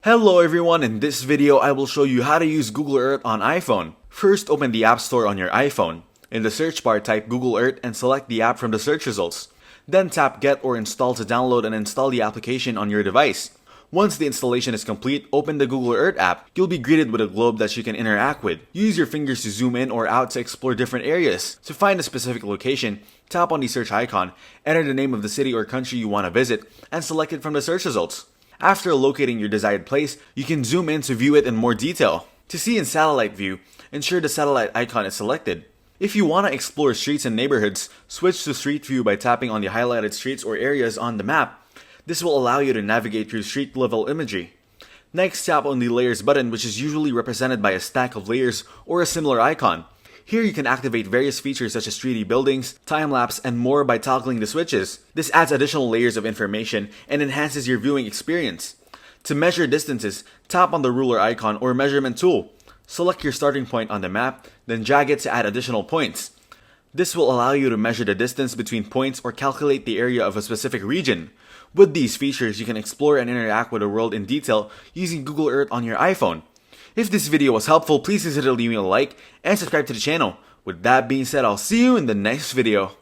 Hello everyone, in this video I will show you how to use Google Earth on iPhone. First, open the App Store on your iPhone. In the search bar, type Google Earth and select the app from the search results. Then tap Get or Install to download and install the application on your device. Once the installation is complete, open the Google Earth app. You'll be greeted with a globe that you can interact with. Use your fingers to zoom in or out to explore different areas. To find a specific location, tap on the search icon, enter the name of the city or country you want to visit, and select it from the search results. After locating your desired place, you can zoom in to view it in more detail. To see in satellite view, ensure the satellite icon is selected. If you want to explore streets and neighborhoods, switch to street view by tapping on the highlighted streets or areas on the map. This will allow you to navigate through street level imagery. Next, tap on the layers button, which is usually represented by a stack of layers or a similar icon. Here you can activate various features such as 3D buildings, time-lapse, and more by toggling the switches. This adds additional layers of information and enhances your viewing experience. To measure distances, tap on the ruler icon or measurement tool. Select your starting point on the map, then drag it to add additional points. This will allow you to measure the distance between points or calculate the area of a specific region. With these features, you can explore and interact with the world in detail using Google Earth on your iPhone. If this video was helpful, please consider leaving a like and subscribe to the channel. With that being said, I'll see you in the next video.